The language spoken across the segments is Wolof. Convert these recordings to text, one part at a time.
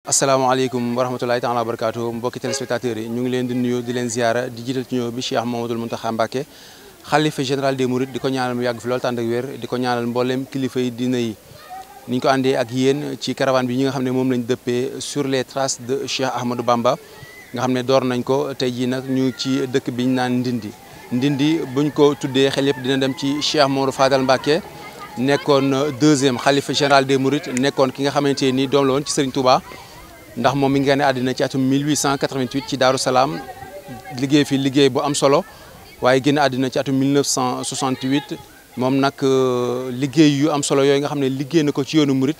asalaamaaleykum wa rahmatulahi taala wa barakaatu mbokki téléspectateurs yi ñu ngi leen di nuyu di leen ziara di jiital ci ñëw bi Cheikh Mouhamadoul Mountakha Mbacké xalifa général des Mourides di ko ñaanal mu yàgg fi loolu tànd ak wér di ko ñaanal mboolem kilifa yi dina yi ni ñu ko àndee ak yéen ci caravane bi ñi nga xam ne moom lañ dëppee sur les traces de Cheikh Ahmadou Bamba nga xam ne door nañ ko tey jii nag ñu ci dëkk bi ñu naan Ndindi buñ ko tuddee xel yëpp dina dem ci Cheikh Mouhamadou Fadal Mbacké nekkoon deuxième xalifa général des Mourides nekkoon ki nga xamante ni doom la woon ci Serigne Touba ndax moom mi ngi génn àddina ci atum 1888 ci Daaru Salaam liggéey fi liggéey bu am solo waaye génn àddina ci atum 1968 moom nag liggéey yu am solo yooyu nga xam ne liggéey na ko ci yoonu Murit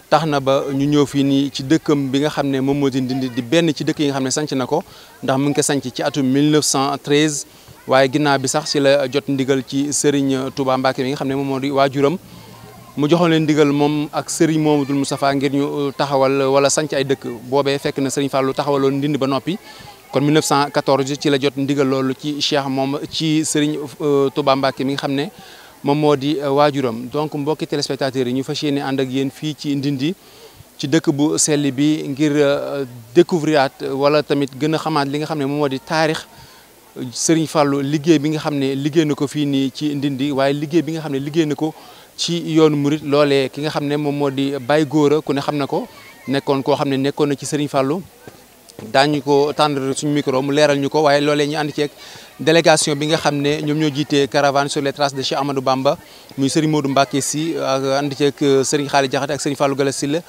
tax na ba ñu ñëw fii nii ci dëkkam bi nga xam ne moom moo di Ndindi di benn ci dëkk yi nga xam ne sanc na ko ndax mu ngi ko sanc ci atum 1913 waaye ginnaaw bi sax si la jot ndigal ci Serigne Touba Mbacké mi nga xam ne moom moo di waajuram mu joxoon leen ndigal moom ak Serigne Mouhamadoul Moustapha ngir ñu taxawal wala sanc ay dëkk boobee fekk na Serigne Fallou taxawaloon Ndindi ba noppi kon 1914 ci la jot ndigal loolu ci Cheikh moom ci Serigne Touba Mbacké mi nga xam ne moom moo di waajuram donc mbokki téléspectateurs yi ñu fas yéene ànd ak yéen fii ci Ndindi ci dëkk bu sell bi ngir découvrir wala tamit gën a xamaat li nga xam ne moom moo di taarix Serigne Fallou liggéey bi nga xam ne liggéey na ko fii nii ci Ndindi waaye liggéey bi nga xam ne liggéey na ko ci yoonu Murit loolee ki nga xam ne moom moo di Baye Gora ku ne xam na ko nekkoon koo xam ne nekkoon na ci Serigne Fallou daañu ko tàndal suñu micro mu leeral ñu ko waaye loolee ñu ànd ceeg délégation bi nga xam ne ñoom ñoo jiite caravane sur les traces de Cheikh Ahmadou Bamba muy Serigne Modou Mbacké Sy ànd ceeg Serigne Khalid Diakhaté ak Serigne Fallou Galass Sylla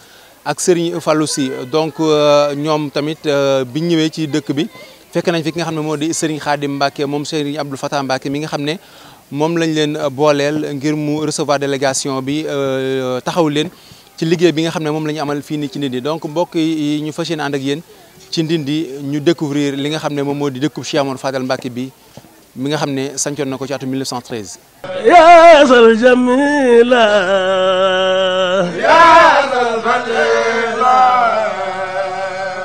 ak Serigne Fallou Sy donc ñoom tamit biñ ñëwee ci dëkk bi fekk nañ fi ki nga xam ne moo di Serigne Khadim Mbacké moom Serigne Abdou Fatah Mbacké mi nga xam ne moom lañ leen booleel ngir mu recevoir délégation bi taxaw leen ci liggéey bi nga xam ne moom la ñu amal fii nii ci Ndindi donc mbokk yi ñu fas yéene ànd ak yéen ci Ndindi ñu découvrir li nga xam ne moom moo di dëkkub Cheikh Mouhamadou Fadal Mbacké bi mi nga xam ne sancoon na ko ci atum 1913 yaasal jamila yaasal fadila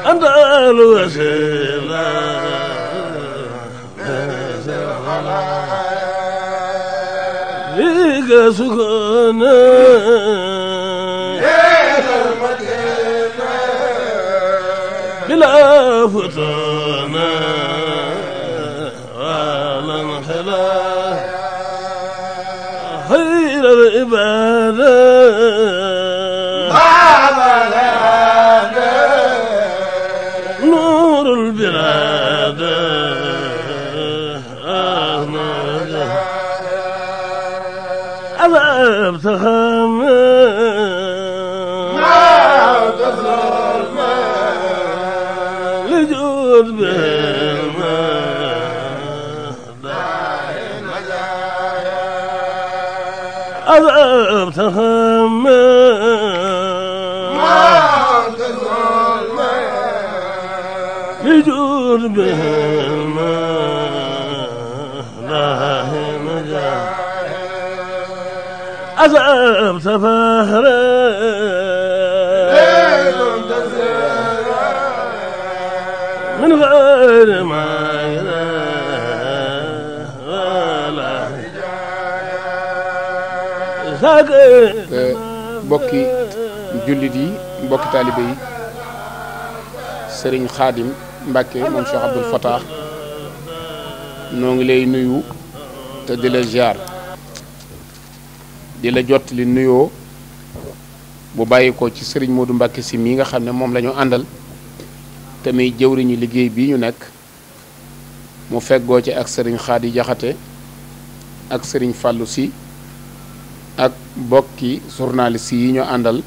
antal wasila liga sukuna بلا فتانا ولا انخلا خير العبادة نور البلاد أذهب تخمم أذهب تخمم يجود بهم لا مجال أذهب تفهر من غير ما mbokki jullit yi mbokki taalibe yi Serigne Khadim Mbacké moom Cheikh Abdoul Fatah noo ngi lay nuyu te di la ziar di la jot li nuyoo bu bàyyi ko ci Serigne Modou Mbacké Sy mii nga xam ne moom la ñu àndal te muy jëwriñu liggéey bii ñu nekk mu feggoo ci ak Serigne Khalid Diakhaté ak Serigne Fallou Sy ak bokki journaliste yi ñu àndal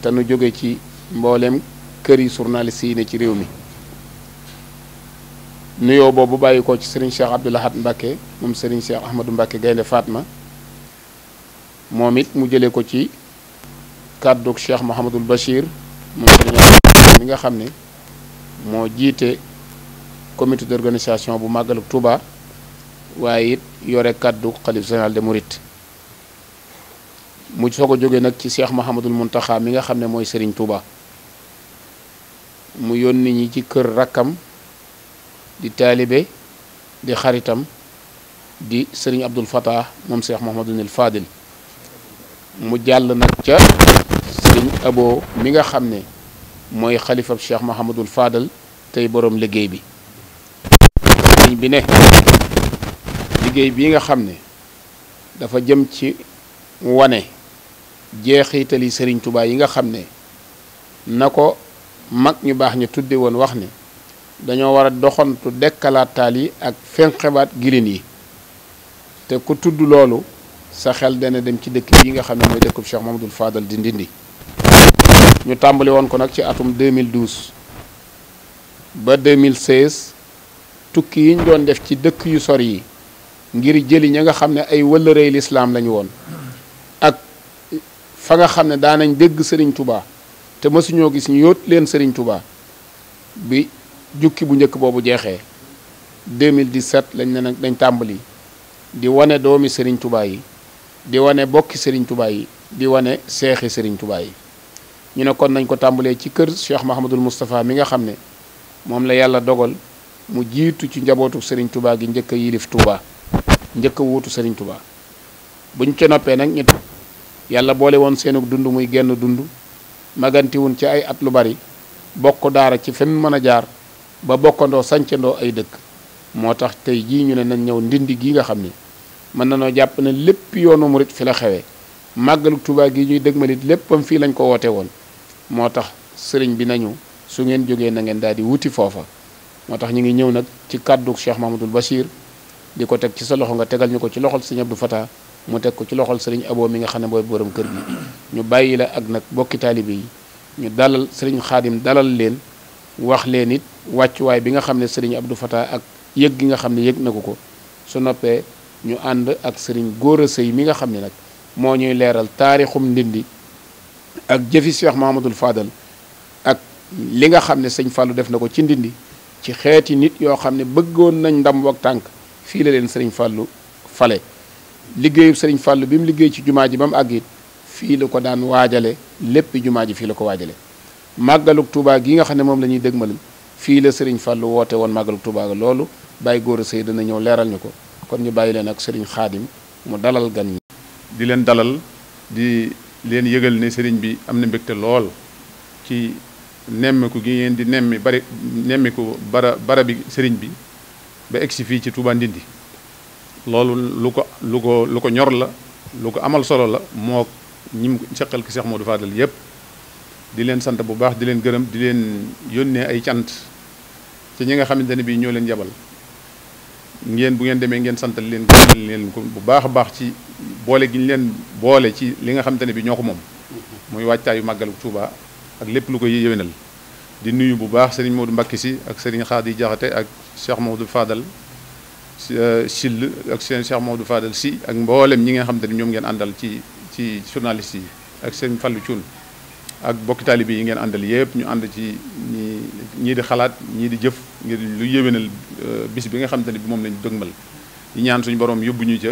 te nu jóge ci mboolem kër yi journaliste yi ne ci réew mi nuyoo boobu bàyyi ko ci Serigne Cheikh Abdou Lahad Mbacké moom Serigne Cheikh Ahmadou Mbacké Gaynde Fatma moom it mu jëlee ko ci kàddug Cheikh Mouhamadoul Bachir moom Serigne mi nga xam ne moo jiite comité d'organisation bu màggalu Touba waaye it yore kàddug xalif général des Mourides mu soog a jóge nag ci Cheikh Mouhamadoul Mountakha mi nga xam ne mooy Serigne Touba mu yónni ñi ci kër rakkam di taalibe di xaritam di Serigne Abdoul Fatah moom Cheikh Mouhamadoul Fadil mu jàll nag ca Serigne Abo mi nga xam ne mooy xalifab Cheikh Mahamadul Fadal tey borom liggéey bi sëriñ bi ne liggéey bii nga xam ne dafa jëm ci wane jeexitali sëriñ Tuubaa yi nga xam ne na ko mag ñu baax ñu tudde woon wax ne dañoo war a doxantu dekkalaat taal yi ak fenqebaat gilin yi te ku tudd loolu sa xel dana dem ci dëkk bii nga xam ne mooy dëkkub Cheikh Mahamadul Fadal di Ndindi ñu tàmbali woon ko nag ci atum 2012 ba 2016 tukki yi ñu doon def ci dëkk yu sori yi ngir jëli ña nga xam ne ay wëllërey lislaam lañu woon ak fa nga xam ne daanañ dégg Serigne Touba te mësuñoo gis ñu yóot leen Serigne Touba bi jukki bu njëkk boobu jeexee 2017 lañ ne nag dañ tàmbali di wane doomi Serigne Touba yi di wane bokki Serigne Touba yi di wane seexi Serigne Touba yi ñu ne kon nañ ko tàmbalee ci kër Cheikh Mahamadul Moustapha mi nga xam ne moom la yàlla dogal mu jiitu ci njabootu Serigne Touba gi njëkk a yilif Touba njëkk a wuutu Serigne Touba buñ ca noppee nag ñett yàlla boole woon seenu dund muy genn dund magantiwun ci ay at lu bari bokk daara ci fen mën a jaar ba bokkandoo sancandoo ay dëkk moo tax tey jii ñu ne nañ ñëw Ndindi gi nga xam ne mën na noo jàpp ne lépp yoonu murit fi la xewee màggalu Touba gi ñuy dëgmalit léppam fii lañ ko woote woon moo tax sëriñ bi nañu su ngeen jógee na ngeen daal di wuti foofa moo tax ñu ngi ñëw nag ci kàddu Cheikh Mahamadul Bachir di ko teg ci sa loxo nga tegal ñu ko ci loxol sëriñ Abdou Fatah mu teg ko ci loxol sëriñ Abo mi nga xam ne mooy borom kër gi ñu bàyyi la ak nag bokki taalibe yi ñu dalal sëriñ Xaadim dalal leen wax leen it wàccuwaay bi nga xam ne sëriñ Abdou Fatah ak yëg gi nga xam ne yëg na ko su noppee ñu ànd ak sëriñ Góora Sëy mi nga xam ne nag moo ñuy leeral taarixum Ndindi ak jëfi Cheikh Mahamadul Fadal ak li nga xam ne sëñ Fallou def na ko ci Ndindi ci xeeti nit yoo xam ne bëggoon nañ ndam wak tànk fii la leen sëriñ Fallou fale liggéeyu sëriñ Fallou bi mu liggéey ci jumaa ji ba mu àgg it fii la ko daan waajale lépp jumaa ji fii la ko waajale màggaluk Touba gi nga xam ne moom la ñuy dëgmal fii la sëriñ Fallou woote woon màggaluk Touba ga loolu bàyyi Góora Sëy dana ñëw leeral ñu ko kon ñu bàyyi leen ak sëriñ Xaadim mu dalal gan ñi di leen dalal di leen yëgal ne sëriñ bi am na mbégte lool ci nemmiku gi ngeen di nemmiku bara bi sëriñ bi ba egsi fii ci Touba Ndindi loolu lu ko ñor la lu ko amal solo la moo ñim seqal ki Cheikh Modou Fadal yépp di leen sant bu baax di leen gërëm di leen yónnee ay cant ci ñi nga xamante ne bii ñoo leen yabal ngeen bu ngeen demee ngeen santal leen gërëm leen ko bu baax a baax ci boole gi ñu leen boole ci li nga xamante ne bii ñoo ko moom muy waajtaayu màggalu Touba ak lépp lu ko yéwénal di nuyu bu baax sëriñ Modou Mbacké si ak sëriñ Xaadi Jaxate ak Cheikh Modou Fadal Sill ak seen Cheikh Modou Fadal si ak mboolem ñi nga xamante ne ñoom ngeen àndal ci journaliste yi ak seen Fallou Thioune ak bokki taalibe yi ngeen àndal yëpp ñu ànd ci ñii di xalaat ñii di jëf ngir lu yéwénal bis bi nga xamante ne bi moom lañu dëgmal di ñaan suñu borom yóbbu ñu ca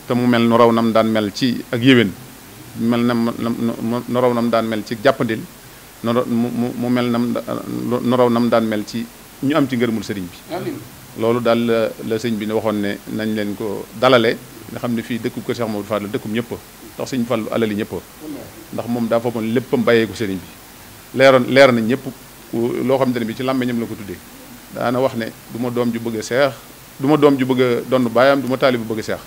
te mu mel nu raw nam daan mel ci ak yéwén mel na nu raw nam daan mel ci jàppandil mu mel nu raw nam daan mel ci ñu am ci ngërëmul sëriñ bi loolu daal la sëñ bi ne waxoon ne nañ leen ko dalale nga xam ne fii dëkkub kër Cheikh Modou Fadal dëkkum ñëpp ndax sëñ Fallu alali ñëpp ndax moom daa foogoon léppam bàyyeeku sëriñ bi leer na ñëpp loo xamante ne bi ci làmmeñam la ko tuddee daana wax ne du ma doom ju bëgg a seex du ma doom ju bëgg a donn baayam du ma taali bu bëgg a seex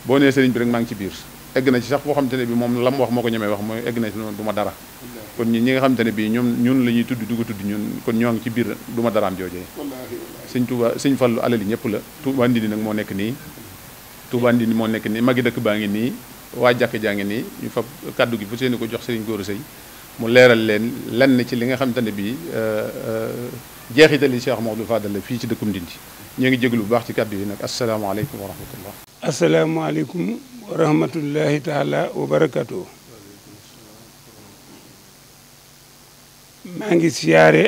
boo nee sëriñ bi rek maa ngi ci biir egg na ci sax boo xamante ne bi moom la mu wax moo ko ñemee wax mooy egg na ci noonu du ma dara kon ñi nga xamante ne bii ñun la ñuy tudd du ko tudd ñun kon ñoo ngi ci biir du ma daraam joojee sëñ Touba sëñ Fallu alali ñëpp la Touba Ndindi nag moo nekk nii Touba Ndindi moo nekk nii magi dëkk baa ngi nii waa jàkk jaa ngi nii ñu fa kaddu gi fu seeni ko jox sëriñ Góora Sëy mu leeral leen lenn ci li nga xamante ne bii jeexitali Cheikh Modou Fadal la fii ci dëkkum Ndindi ñoo ngi jéglu bu baax ci kaddu yi nag asalaamaaleykum wa rahmatullah asalaamaaleykum wa rahmatullahi taala wa barakatuh maa ngi siyaare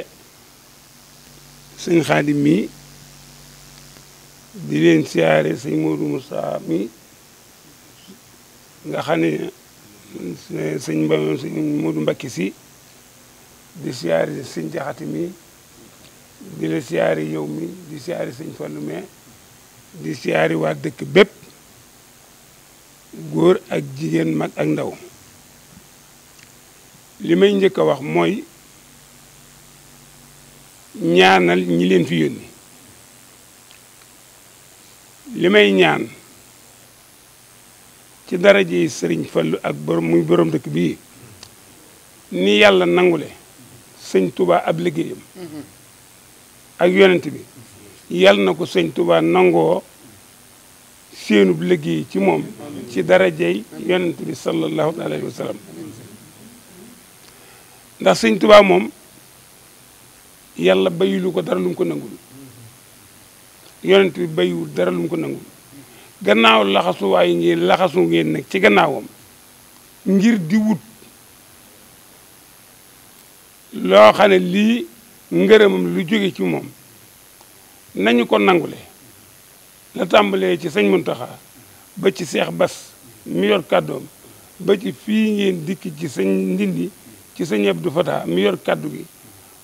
sëñ Xaadim mi di leen siyaare sëñ Modou Moussa mi nga xam ne sëñ Modou Mbacké si di siyaare sëñ Jaxate mi di la siyaare yow mi di siyaare sëñ Fallu mi di siyaare waa dëkk bépp góor ak jigéen mag ak ndaw li may njëkk a wax mooy ñaanal ñi leen fi yónni li may ñaan ci daraje yi sëriñ Fallu ak borom muy borom dëkk bii ni yàlla nangule sëñ Touba ab liggéeyam ak yonent bi yàlla na ko sëñ Touba nangoo seenub liggéey ci moom ci darajey yonent bi sallallahu alayhi wa sallam ndax sëñ Touba moom yàlla bayulu ko dara lu mu ko nangul yonent bi bayiwul dara lu mu ko nangul gannaaw laxasu waaye ngeen laxasu ngeen nag ci gannaawam ngir di wut loo xam ne lii ngërëmam lu jóge ci moom nañu ko nangule la tàmbalee ci sëñ Muntaxa ba ci Seex Bas mi yor kàddoom ba ci fii ngeen dikk ci sëñ Ndindi ci sëñ Abdou Fata mi yor kàddu gi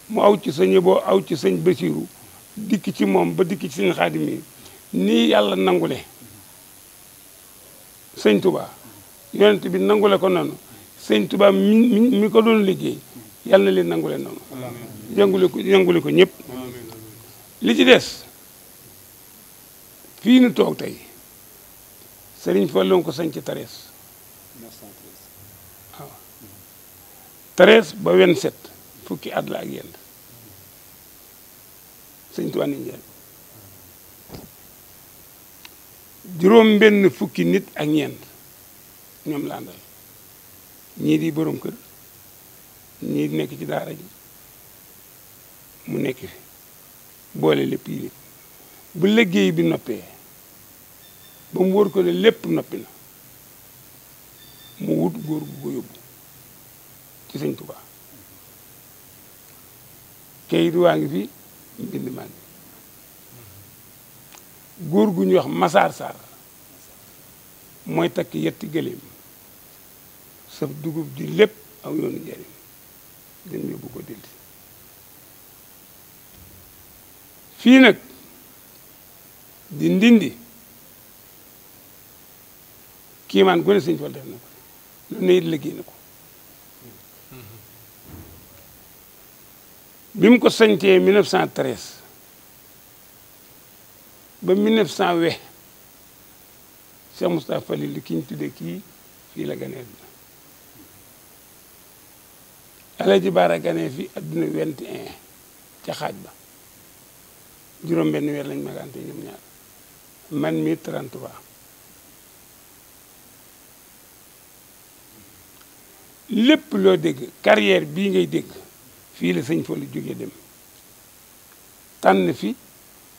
mu aw ci sëñ boo aw ci sëñ Basiiru dikk ci moom ba dikk ci sëñ Xaadim mi nii yàlla nangule sëñ Touba yonent bi nangule ko noonu sëñ Touba mi ko doon liggéey yàlla na leen nangule noonu yëngule ko ñëpp li ci des fii nu toog tey sëriñ Fallu ko sañ ci Tarees waaw Tarees ba 27 fukki at la ak yenn sëñ Touba ni njëriñ juróom benn fukki nit ak ñeent ñoom la àndal ñii di borom kër ñii nekk ci daara ji mu nekk fi boole lépp yi bu liggéey bi noppee ba mu wóor ko ne lépp noppi na mu wut góor gu ko yóbbu ci sëñ Touba kayit waa ngi fi mbind maa ngi góor gu ñuy wax Masaar Sarr mooy takk yetti gëléem saf dugub ji lépp aw yoonu njariñ dem yóbbu ko delsi fii nag di Ndindi kiimaan gone sëñ Fall def na ko lu ne it liggéey na ko bi mu ko sañcee 1913 ba 1900 we Cheikh Moustapha Falil li ki ñu tuddee kii fii la ganee adduna Alaji Baara ganee fi adduna 21 ca xaaj ba juróom benn weer lañ magante ñoom ñaar man mi 33 lépp loo dégg carrière bii ngay dégg fii la sëñ Fallu jógee dem tànn fi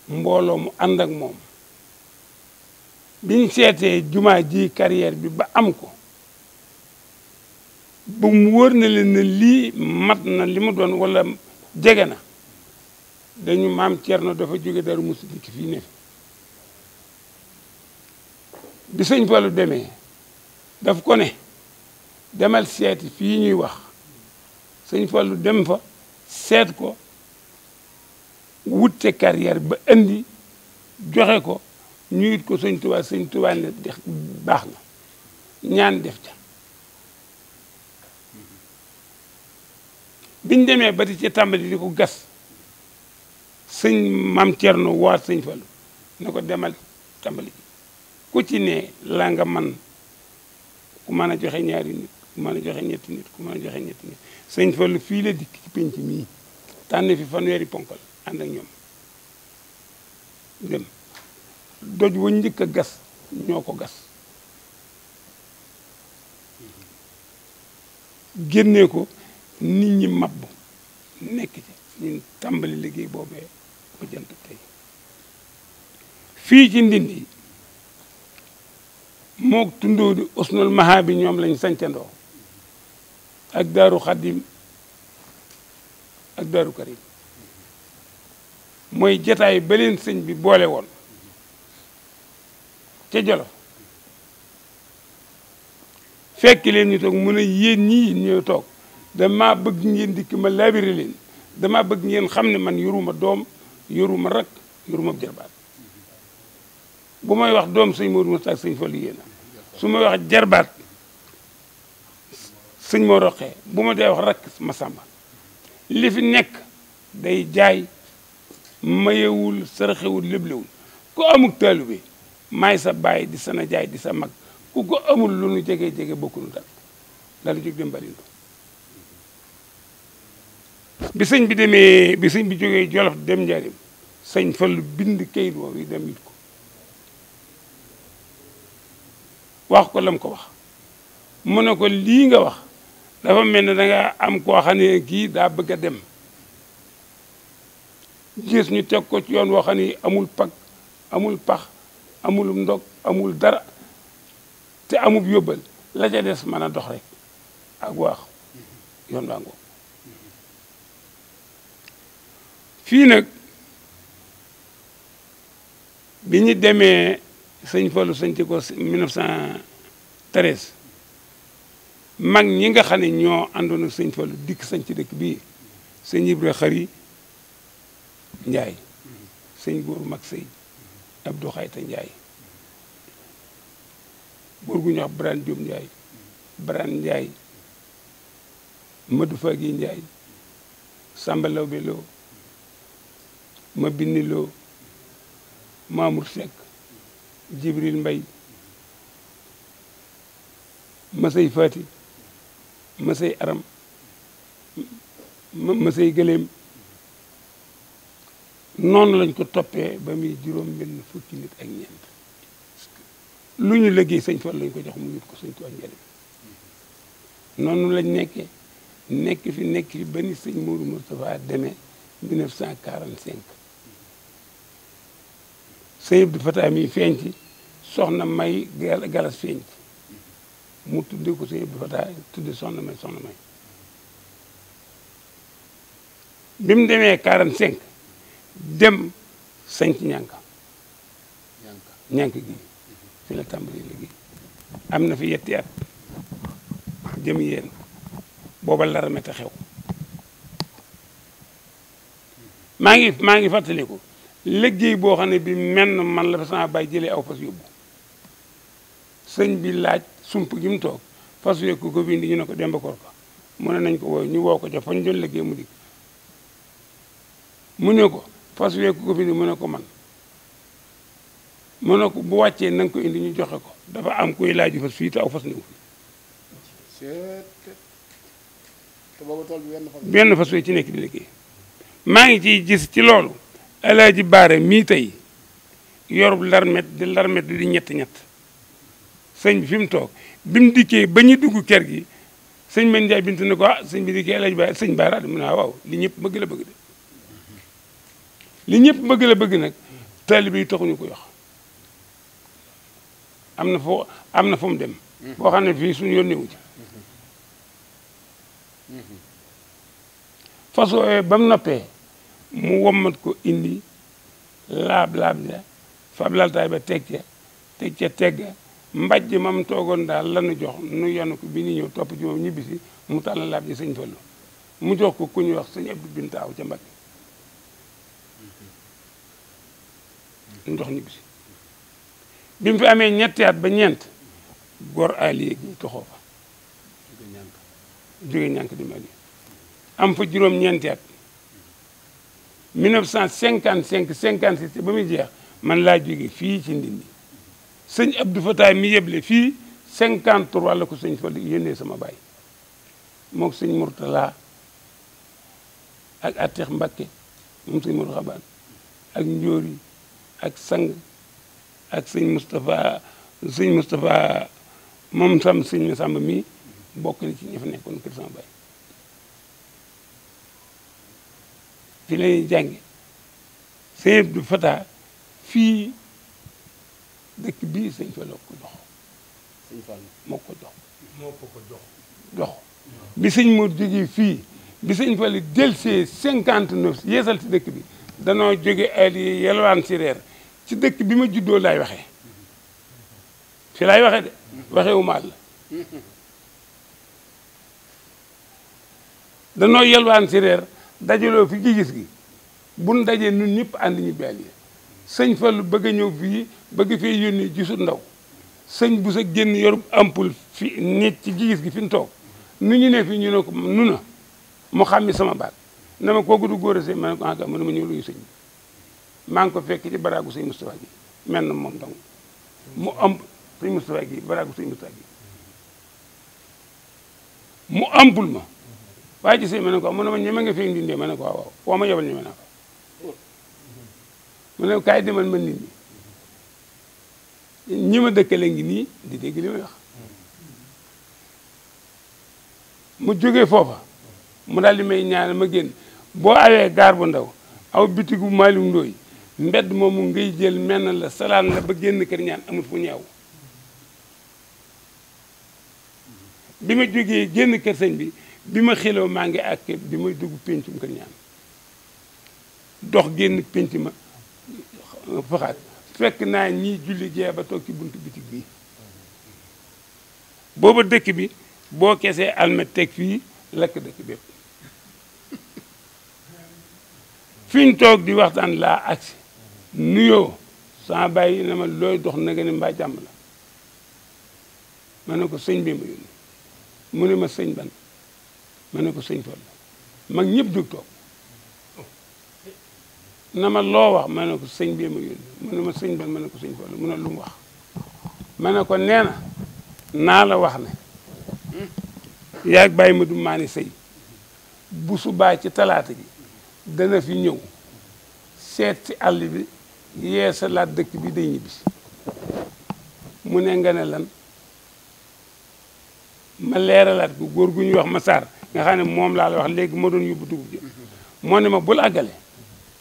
mbooloo mu ànd ak moom biñ seetee jumaa ji carrière bi ba am ko ba mu wóor na leen ne lii mat na li mu doon wala jege na dañu maam Cerno dafa jóge Daaru Musti dikk fii ne fi bi sëñ Fallu demee daf ko ne demal seeti fii ñuy wax sëñ Fallu dem fa seet ko wutte carrière ba indi joxe ko ñu it ko sëñ Tuubaa ne baax na ñaan def ca biñ demee ba di ci tàmbali di ko gas sëñ maam Cerno waat sëñ Fallu ne ko demal tàmbali ku ci ne la nga man ku mën a joxe ñaari nit ku mën a joxe ñetti nit ku mën a joxe ñetti nit sëñ Fallu fii la dikk ci penc mii tànn fi fanweeri ponkal ànd ak ñoom dem doj wa njëkk a gas ñoo ko gas génnee ko nit ñi mabbu nekk ci ñu tàmbali liggéey boobee ba jant tey fii ci Ndindi mook tundoo di Usnul Maha bi ñoom lañ sancandoo ak Daaru Xadim ak Daaru Karim mooy jataay ba leen sëñ bi boole woon ca Jolof fekk leen ñu toog mu ne yéen ñii ñoo toog dama bëgg ngeen dikk ma labiré leen dama bëgg ngeen xam ne man yoruma doom yoruma rak yoruma jarbaat bu may wax doom sëñ Modou Moustapha ak sëñ Fallu yéena su may wax jarbaat sëñ moo roqee bu ma dee wax rak ma sàmba li fi nekk day jaay mayewul saraxewul léblewul ku amuk taalibe maay sa baay di sa najaay di sa mag ku ko amul lu nu jege jege bokkunu dal jóg dem Barindu bi sëñ bi jógee Jolof dem Njaaréem sëñ Fallu bind kayit woowu yi dem it ko wax ko lam ko wax mu ne ko lii nga wax dafa mel ne danga am koo xam ne kii daa bëgg a dem gis ñu teg ko ci yoon woo xam ne amul pag amul pax amul ndog amul dara te amul yóbbal la ca des mën a dox rek ak waax yoon waa ngoo fii nag bi ñu demee sëñ Fallu sañci ko 1913 mag ñi nga xam ne ñoo àndoon ak sëñ Fallu dikk sañ ci dëkk bii sëñ Ibra Xari Njaay sëñ góor mag sëy Abdou Xayta Njaay góor gu ñuy wax Birane Diop Njaay Birane Njaay Madou Fagi Njaay Samba Lawbe Lo ma binni Lo Mamour Seck Jibril Mbay Masey Fati Masey Aram Masey Gëléem noonu lañ ko toppee ba muy juróom benn fukki nit ak ñeent lu ñu liggéey sëñ Fall lañ ko jox mu yut ko sëñ Tuubaa njëriñ noonu lañ nekk fi ba ni sëñ Mourou Moustapha demee 1945 sëñ Abdou Fatah mi feeñ ci soxna May Galas feeñ ci mu tudde ko sëñ Abdou Fatah tudde soxna May bi mu demee 45 dem sañc ñànk gi fi la tàmbali liggéey am na fi yetti at jëm yéen booba laramete xew maa ngi fàttaliku liggéey boo xam ne bi menn man la fa sama baay jëlee aw fas yóbbu sëñ bi laaj sump gi mu toog fas yokku ko bindi ñu ne ko Demba Kor ko mu ne nañ ko wooy ñu woo ko ca fañ doon liggéey mu dikk mu ne ko fas weeku ko bindi mu ne ko man mu ne ko bu wàccee na nga ko indi ñu joxe ko dafa am kuy laaju fas fii te aw fas ñëw fi benn fas wee ci nekk di liggéey maa ngi ciy gis ci loolu Alaaji Baare mii tey yorub larmet di ñett sëñ bi fi mu toog bi mu dikkee ba ñu dugg kër gi sëñ Men Njaay bintu ne ko sëñ bi dikkee Alaaji Baare sëñ Baara mu ne waaw li ñëpp bëgg la bëgg de li ñëpp bëgg la bëgg nag taalibe yi taxuñu ko yox am na fu mu dem boo xam ne fii suñu yoon newu ci façon ba mu noppee mu wommat ko indi laab ja fab laltaay ba teg tegga mbajj mam toogoon daal lanu jox nu yanu ko bi ñu ñëw topp ci moom ñibbisi mu tànn laab ji sëñ Fallu mu jox ko ku ñuy wax sëñ Abdou Bintaaw ca Mbakke ndox ñibbisi bi mu fi amee ñetti at ba ñeent góor aliye gi toxoo fa jóge ñànk di Mali am fa juróom-ñeenti at 1955 56 ba muy jeex man laa jóge fii ci Ndindi sëñ Abdou Fatah mi yeble fii 53 la ko sëñ Fallu yónnee sama baay mook sëñ Mourtala ak Atex Mbakke moom sëñ Modou Xabaan ak Njóori ak sang ak sëñ Moustapha moom sam sëñ Masamba mi bokk na ci ñi fa nekkoon kër sama baay fi la ñuy jànge sëñ Abdou Fatah fii dëkk bii sëñ Fallu ko jox sëñ Fallu moo ko jox bi sëñ moo jógee fii bi sëñ Fallu delsee 59 yeesal ci dëkk bi danoo jóge ali yelwaan si reer ci dëkk bi ma juddoo laay waxee fi laay waxee de waxewu ma àll danoo yelwaan si reer dajaloo fi gis gi buñ dajee ñun ñëpp ànd ñu beel yi sëñ Fallu bëgg a ñëw fii bëgg fee yónni gisul ndaw sëñ bu sa génn yorub ampul fi nit ci gis gi fi mu toog nu ñu ne fii ñu ne ko nu na mu xam mi sama baat na ma kooku du góor a sëñ ma ne ko anga mu ne ma ñëw luyu sëñ bi maa ngi ko fekk ci baraagu sëñ Moustapha gi mel na moom dong mu ëmb sëñ Moustapha gi baraagu sëñ Moustapha gi mu ëmbul ma waaye ci sëñ ma ne ko mu ne ma ñeme nga fee ndindee ma ne ko waaw foo ma yebal ñeme naa ko mu ne kaay demal ma nit ñi ma dëkkale ngi nii di dégg li may wax mu jógee foofa mu daal di may ñaanal ma génn boo awee gaar bu ndaw aw bitigu Malick Ndoye mbedd moomu ngay jël menn la salaan la ba génn kër ñaan amul fu ñaaw bi ma jógee génn kër sëñ bi ma xeloo maa ngi ak bi may dugg péncum kër ñaan dox génn pénc ma faxaat fekk naa ñii julli gee ba toog ci buntu bitig bi booba dëkk bi boo kesee almet teg fii lakk dëkk bépp fi ñu toog di waxtaan laa agsi nuyoo sama bàyyi na ma looy dox na nga ne mbaa jàmm la ma ne ko sëñ bi ma yónni mu ne ma sëñ ban ma ne ko sëñ Fall mag ñëpp jóg toog na ma loo wax ma ne ko sëñ bi ma yónni mu ne ma sëñ ban ma ne ko sëñ Fall mu ne lu mu wax ma ne ko nee na naa la wax ne yaag bàyyi ma du maani sëy bu subaa ci talaata ji dana fi ñëw seet ci àll bi yee sa laat dëkk bi day ñibbisi mu ne nga ne lan ma leeralaat ko góor gu ñuy wax Massar nga xam ne moom laa la wax léegi ma doon yóbbu dugub ji moo ne ma bul àggale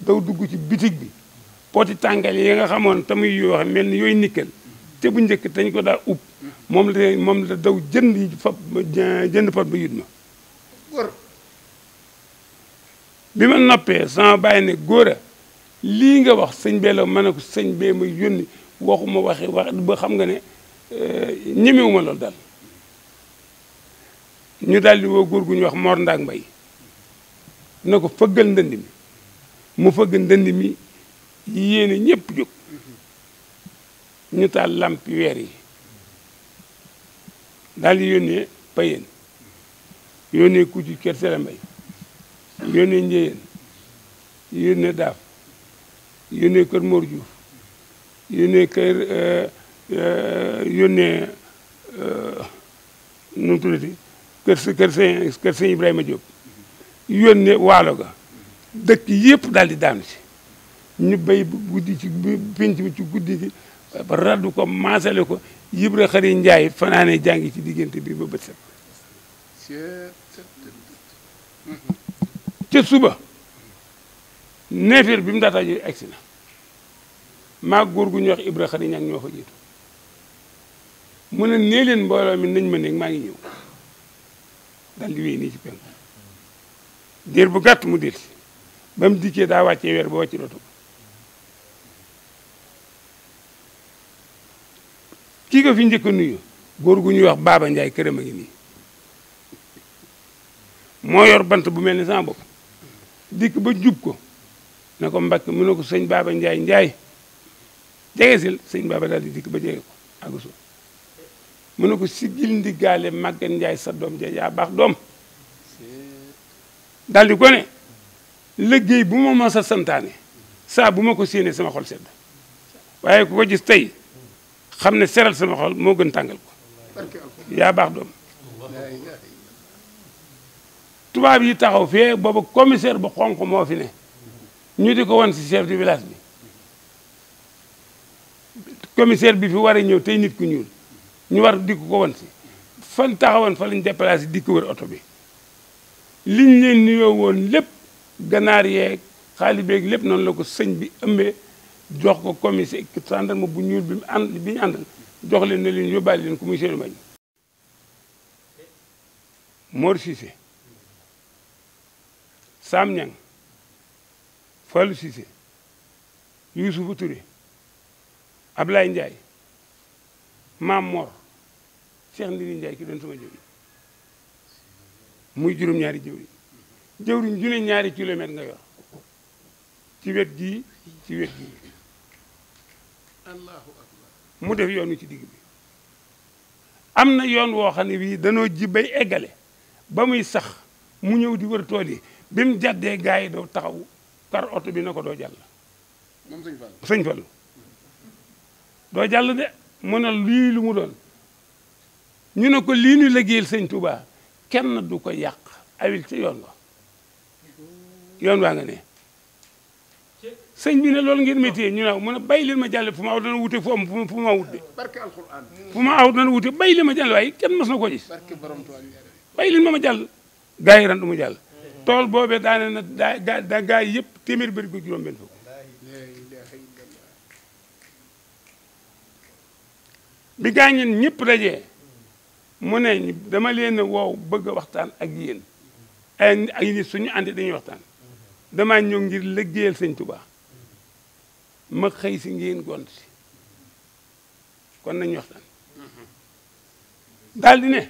daw dugg ci bitig bi poti tàngal yi nga xamoon tamuy yoo xam mel ni yooyu nikkel te bu njëkk dañ ko daa ub moom la daw jënd pot ba yut ma bi ma noppee sama bàyyi ne góor a lii nga wax sëñ bee la ma ne ko sëñ bee ma yónni waxuma wax ba xam nga ne ñemewuma loolu daal ñu daal di woo góor gu ñu wax Mor Ndaak Mbay na ko fëggal ndënd mi mu fëgg ndënd mi yéene ñëpp jóg ñu taal lampi weer yi daal di yónnee Payeen yónnee Kucci Kër Sele Mbay yónnee Njéyeen yónnee Daaf yónnee Kër Mor Diouf yónnee kër yónnee nu mu tuddati kër sëñ Ibrahima Diop yónnee Waalo ga dëkk yëpp daal di daanu si ñu béy guddi ci pénc mi ci guddi gi ba raddu ko maasale ko Ibra Xari Njaay fanaane jàngi ci diggante bi ba bët set ca suba neefeer bi mu daataa ji egsi na maa góor gu ñuy wax Ibra Xari Ñang ñoo fa jiitu mu ne nee leen mbooloo mi nañ ma nekk maa ngi ñëw dal di wéy nii ci penku diir bu gàtt mu delsi ba mu dikkee daa wàccee weer ba wàcci roto kii ko fi njëkk a nuyu góor gu ñuy wax Baaba Njaay këram a ngi nii moo yor bant bu mel ni sama bopp dikk ba jub ko ne ko Mbàkke mu ne ko sëñ Baaba Njaay Njaay jege sil sëñ Baaba daal di dikk ba jege ko aguso mu ne ko siggil ndiggaale Màggat Njaay sa doom ja yaa baax doom daal di ko ne liggéey bu ma mos a santaane saa bu ma ko séenee sama xol sedd waaye ku ko gis tey xam ne seral sama xol moo gën tàngal ko yaa baax doom tubaab yi taxaw fee booba commissaire bu xonq moo fi ne ñu di ko wan si chef du village bi commissaire bi fi war a ñëw tey nit ku ñuul ñu war di ko wan si fan taxawoon fa lañ déplacé di ko wër oto bi liñ leen nuyoo woon lépp ganaar yeeg xaalis beeg lépp noonu la ko sëñ bi ëmbee jox ko commissaire gendarme bu ñuul bi ñu àndal jox leen ne leen yóbbaale leen ko muy seenu mañ Mor Cissé Sam Ñang Fallou Cissé Youssoufa Touré Ablaye Ndiaye Maam Mor Cheikh Ndiri Ndiaye ki doon sama jëwriñ muy juróom-ñaari jëwriñ ju ne ñaari kilomètre nga yor ci wet gii ci wet gii allahu akbar mu def yoon wi ci digg bi am na yoon woo xam ne bii danoo ji bay eggale ba muy sax mu ñëw di wër tool yi bi mu jàddee gars yi doo taxaw kar oto bi na ko doo jàll moom sëñ Fall. sëñ Fallu doo jàll de mu ne lii lu mu doon ñu ne ko lii ñu liggéeyal sëñ Touba kenn du ko yàq awil ci yoon waa nga ne sëñ bi ne loolu ngeen métier ñu ne mu ne bay leen ma jàll fu ma aw dana wute fu ma wut de barke alxuraan. fu ma aw dana wute bay leen ma jàll waaye kenn mas na ko gis barke borom Tuubaa. bay leen ma jàll gaa yi ran du mu jàll tool boobee daane na daa gaa yi yëpp téeméer bëri ko juróom benn fukk bi gaa ñeen ñëpp dajee mu ne dama leen woow bëgg a waxtaan ak yéen ay nit suñu àndee dañuy waxtaan damaa ñëw ngir liggéeyal sëñ Touba ma xëy si ngeen gont si kon nañu waxtaan daal di ne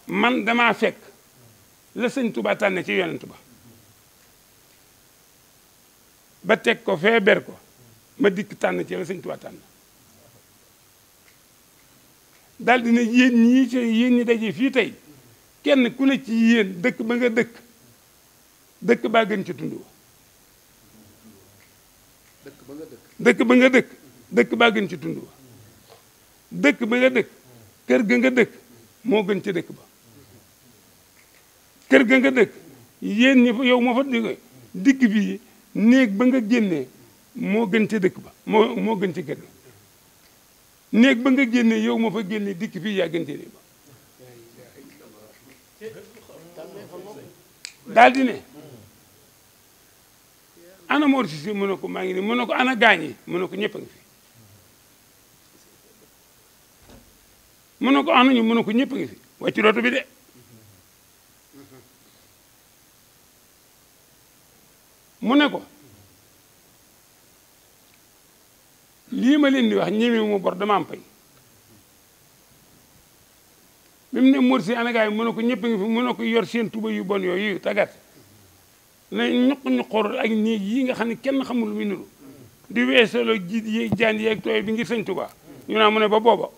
man damaa fekk la sëñ Touba tànne ci yonent ba teg ko fee ber ko ma dikk tànn ci la sëñ Touba tànn daal di ne yéen ñii ci yéen ñi daje fii tey kenn ku ne ci yéen dëkk ba nga dëkk baa gën ci tund dëkk ba nga dëkk baa gën ci tund dëkk ba nga dëkk kër ga nga dëkk moo gën ci dëkk ba kër ga nga dëkk yéen ñi yow moo fa dikk bi néeg ba nga génnee moo gën ci dëkk ba moo gën ci kër ga néeg ba nga génnee yow moo fa génnee dikk fii yaa gën ci néeg ba daal di ne ana Mor Cissé mu ne ko maa ngi nii mu ne ko ana gaañi mu ne ko ñëpp a ngi fi mu ne ko ana ñu mu ne ko ñëpp a ngi fi wàcc dootu bi de mu ne ko lii ma leen di wax ñeme mu bor dama am pay bi mu ne Mor Cissé ana gaay mu ne ko ñëpp a ngi fi mu ne ko yor seen tuba yu bon yooyu tagat na ñuq ak néeg yi nga xam ne kenn xamul lu muy nuru di weesaloo jiit yeeg jaan yeeg tooy bi ngir sëñ Tuba ñu naa mu ne ba booba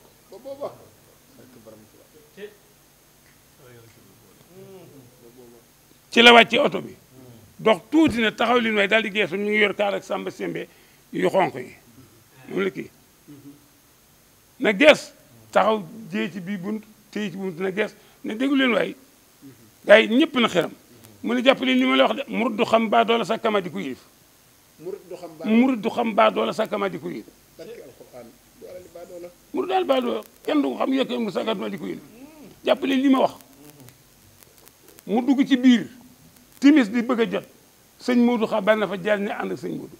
ci la wàcce oto bi dox tuuti na taxaw lin waaye daal di geesu ñu ngi yor kaar ak samba sembe yu xonq yi moom la kii na gees taxaw jée ci bii bunt téye ci bunt na gees ne déggu leen waay gars yi ñëpp na xeram mu ne jàpp leen li ma la wax de murid du xam baa doola sakkama di ko yilif murid du xam baa doola sakkama di ko yilif murid daal baa doola kenn du ko xam yëkk mu sakkatuma di ko yilif jàpp leen li ma wax mu dugg ci biir timis di bëgg a jot sëñ Modou xabaar na fa jaar ne ànd ak sëñ Modou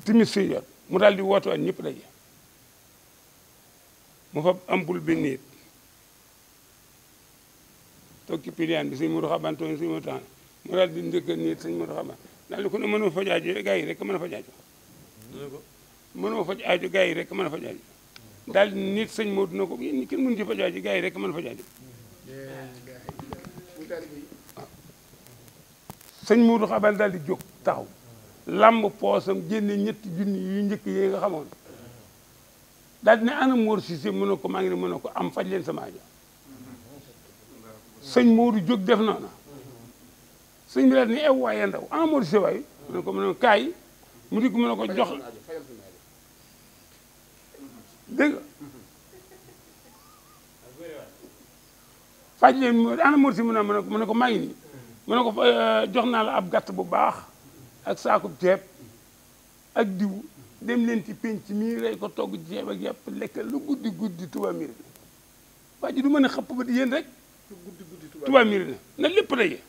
timis si jot mu daal di woote waat ñëpp daje mu fa ampul bi nit toog ci piliyaan bi sëñ Modou xabaar toog sëñ Modou tax mu daal di ndëkk nit sëñ Modou xabaar daal di ko ne mënoo faj aajo gaa yi rek mën a faj aajo mënoo faj aajo gaa yi rek mën a faj aajo daal di nit sëñ Modou na ko yéen kenn mënu ci faj aajo gaa yi rek mën a faj aajo sëñ Modou xabaar daal di jóg taxaw lamb poosam génne ñetti junni yu njëkk yi nga xamoon daal di ne ana Mor Cissé mu ne ko maa ngi ne mu ne ko am faj leen sama aajo sëñ Modou jóg def noona sëñ bi daal ni ew waaye ndaw ana Mor Cissé waay mu ne ko mu ne kaay mu di ko mu ne ko jox dégg nga faj leen ana Mor Cissé mu ne ko maa ngi nii mu ne ko jox naa la ab gàtt bu baax ak saakub ceeb ak diw dem leen ci penc mii rey ko togg ceeb ak yàpp lekk lu guddi guddi Touba Mérina waa ji du mën a xëpp ba di yéen rek Touba Mérina na lépp daje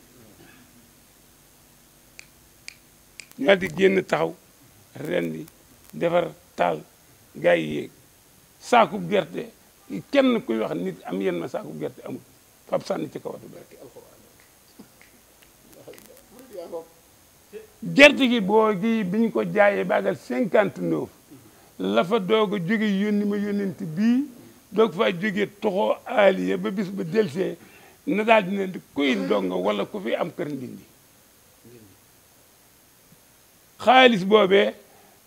ñu daal di génn taxaw ren di defar taal gaa yi yéeg saakub gerte kenn kuy wax nit am yenn ma saakub gerte amul fab sànni ci kawatu barke gerte gi boo gi bi ñu ko jaayee baagal 59 la fa doog a jóge yónni ma yónnent bii doog faa jógee toxoo aaliya ba bis ba delsee na daal dina kuy ndongo wala ku fi am kër ndindi xaalis boobee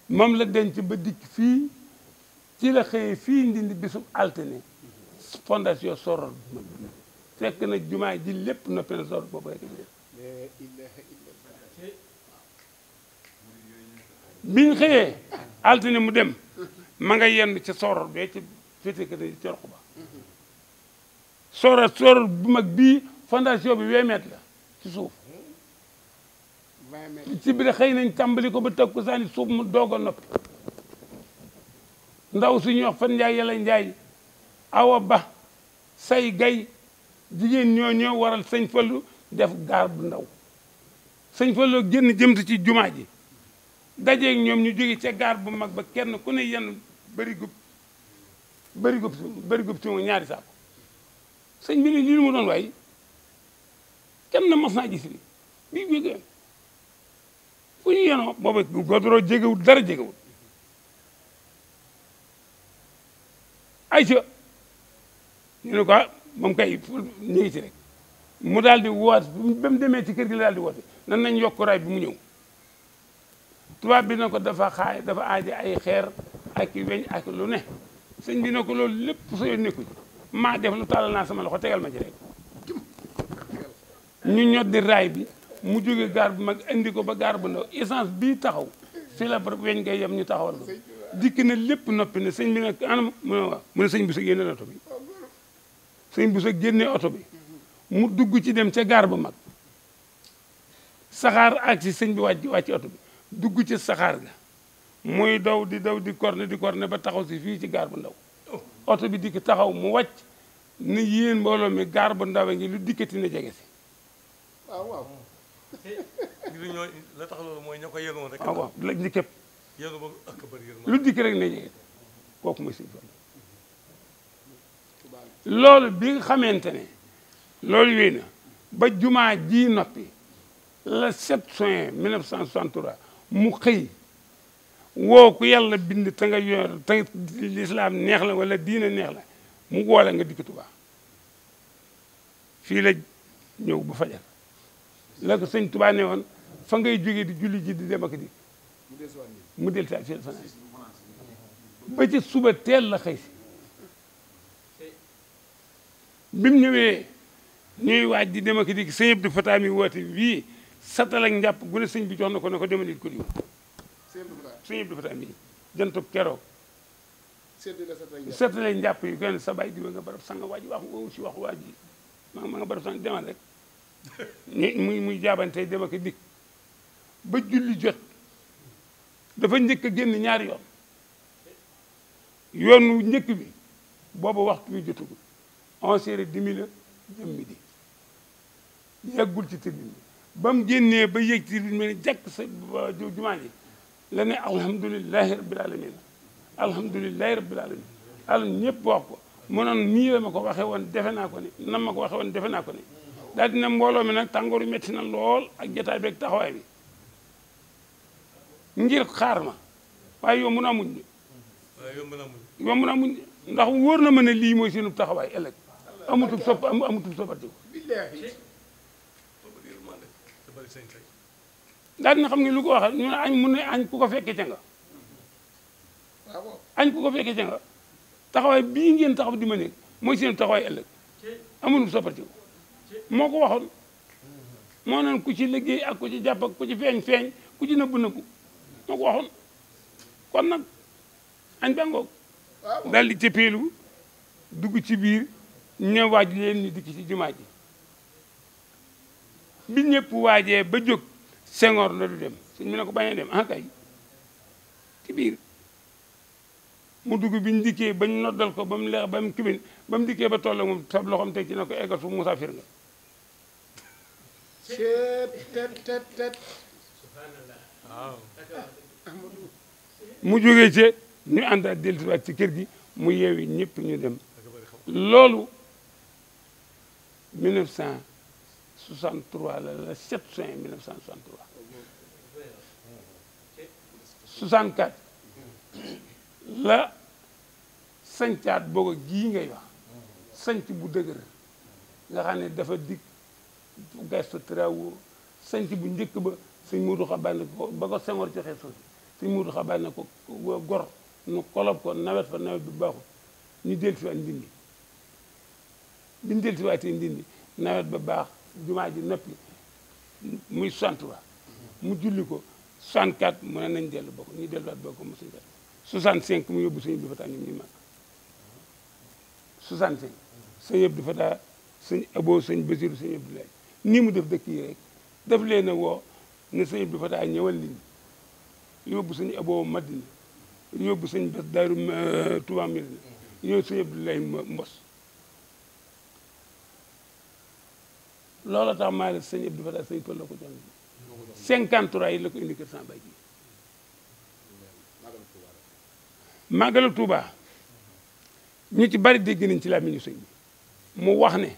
moom la denc ba dikk fii ci la xëyee fii ndindi bisub altine fondation Soror fekk na jumaa ji lépp noppi na Soror boobu rek biñ xëyee altine mu dem ma nga yenn ca soror bee ci féete ka ci roq ba soror bu mag bii fondation bi 20 mètres la ci suuf ci biir xëy nañ tàmbali ko ba teg ko saani suuf mu doog a noppi ndaw suñuy wax fan njaay yàlla njaay awa ba say gay jigéen ñoo waral sëñ Fallu def gaar bu ndaw sëñ Fallu génn jëmtu ci jumaa ji dajeeg ñoom ñu jóge ca gaar bu mag ba kenn ku ne yenn bëri gub si ñaari saako sëñ bi ne lii mu doon waay kenn na mas naa gis li bii jógee fu ñu yenoo booba godoroo jegewul dara jegewul ay ca ñu ne ko moom kay ñu ngi ci rek mu daal di woote ba mu demee ci kër gi la daal di woote nan nañ yokk raay bi mu ñëw tubaab bi na ko dafa aaje ay xeer ak weñ ak lu ne sëñ bi na ko loolu lépp soo nekku ci maa def lu tàllal naa sama loxo tegal ma ci rek ñu ñoddi raay bi mu jóge gaar bu mag indi ko ba gaar bu ndaw essence bii taxaw fi la weñ ngay yem ñu taxawal ko dikk na lépp noppi ne sëñ bi nag anam mu ne waaw mu ne sëñ bu sa génne oto bi sëñ bu sa génnee oto bi mu dugg ci dem ca gaar bu mag saxaar ak si sëñ bi wàcc oto bi dugg ci saxaar ga muy daw di korne ba taxaw si fii ci gaar bu ndaw oto bi dikk taxaw mu wàcc ne yéen mbooloo mi gaar bu ndaw a ngi lu dikkati na jege si waaw la tax loolu mooy ña ko yéenoon rek waaw la di képp yéenu ba ak bëri lu dikk rek na jege kooku mooy sëñ Fallu loolu bi nga xamante ne loolu wéy na ba jumaa ji noppi le 7 juin 1963 mu xëy woo ku yàlla bind te nga yor te lislaam neex la wala diina neex la mu woole nga dikk Tuubaa fii la ñëw bu fajar la ko sëñ Tuubaa ne woon fa ngay jógee di julli ji di dem ak dikk mu del ta fii la fanaan ba ci suba teel la xëy si bi mu ñëwee ñuy waaj di dem ak dikk sëñ Abdou Fatah mi woote wii satal ak njàpp gu ne sëñ bi jox na ko ne ko demal ko diw sëñ Abdou Fatah mi jantub keroog satale njàpp yi gën sa bay diwa nga barab sanga waaj wax si wax waaj yi ma nga barab sang demal rek muy jaabante dem ak dikk ba julli jot dafa njëkk a génn ñaari yoonu njëkk bi boobu waxtu wi jotugul 11h10 la jëm midi yàggul ci tribune bi ba mu génnee ba yéeg ci tribune bi jàkk sa jumaa ji la ne alhamdulilahi rabbil alamin alhamdulilahi rabbil alamin al ñëpp wax ko mu noon nii la ma ko waxee woon defe naa ko ni nam ma ko waxee woon defe naa ko ni daal dina mbooloo mi nag tàngooru metti na lool ak jotaay bi ak taxawaay bi ngir xaar ma waaye yomb naa muñ yomb naa muñ ndax wóor na ma ne lii mooy seenu taxawaay ëllëg amutub soppati ko daal dina xam nga lu ko waxal ñu ne añ mu ne añ ku ko fekkee ca nga añ ku ko fekkee ca nga taxawaay bii ngeen taxaw di ma nekk mooy seenu taxawaay ëllëg amutub soppati ko moo ko waxoon moo naan ku ci liggéey ak ku ci jàpp ak ku ci feeñ ku ci nëbb moo ko waxoon kon nag añ bangoog daal di cëppeelu dugg ci biir ña waaj leen ñu dikk ci jumaa ji bi ñëpp waajee ba jóg Senghor la du dem suñ mu ne ko bañee dem ah kay ci biir mu dugg biñ dikkee bañ noddal ko ba mu leex ba mu kibin ba mu dikkee ba toll moom sab loxoom teg ci ne ko eggal fu musaafir nga mu jógee ci ñu àndaat dellusiwaat ci kër gi mu yeewi ñëpp ñu dem loolu 1963 la 7 juin 1963 64 la sancaat booga gii ngay wax sanc bu dëgër nga xam ne dafa dikk gestu travaux sanc bu njëkk ba sëñ Muudu Xabaan ko ba ko Senghor joxe suuf sëñ Muudu Xabaan ko gor nu kolob ko nawet fa nawet bi baaxul ñu dellusiwaat Ndindi bi ñu dellusiwaatee Ndindi nawet ba baax jumaa ji noppi muy 63 mu julli ko 64 mu ne nañ dellu bokk ñu delluwaat bokk mu sëñ Fallou 65 mu yóbbu sëñ Abdou Fatah ñoom ñuy màgg 65 sëñ Abdou Fatah sëñ Abo sëñ Basiru sëñ Abdoulaye nii mu def dëkk yi rek daf leen a woo ne sëñ Abdou Fatah ñëwal liñ yóbbu sëñ Abo Madina yóbbu sëñ Bas Daaru Touba Mirina yóbbu sëñ Abdoulaye Mbos loola tax maa sëñ Abdou Fatah sëñ Fall la ko jox 53 yi la ko indi kër sama bay ji màggalu Touba ñu ci bari dégg nañ ci làmmiñu sëñ bi mu wax ne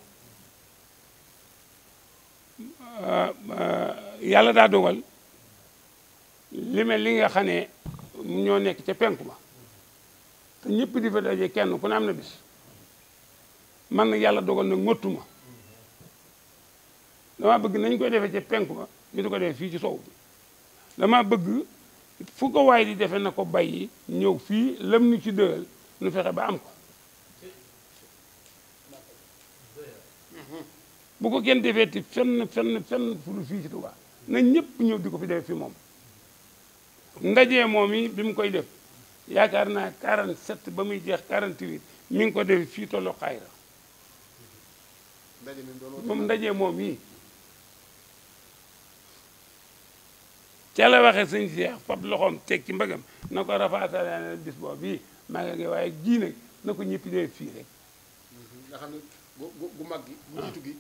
yàlla daa dogal li nga xam ne ñoo nekk ca penku ma te ñëpp di fa daje kenn ku ne am na bis man nag yàlla dogal na ngottu ma dama bëgg nañ koy defee ca penku ma ñu di ko defee fii ci sow bi dama bëgg fu ko waay di defee na ko bàyyi ñëw fii lam ñu ci dëgal nu fexe ba am ko bu ko kenn defee ti fenn fu fii ci Touba na ñëpp ñëw di ko fi defee fi moom ndaje moom yi bi mu koy def yaakaar naa 47 ba muy jeex 48 mi ngi ko def fii tollu xayra moom ndaje moom yi ca la waxee sëñ Cheikh fab loxoom teg ci mbagam na ko rafaatale bis boobu bii maa ngi waaye jii nag na ko ñëpp def fii rek nga xam ne gu mag gi bu jiitu gi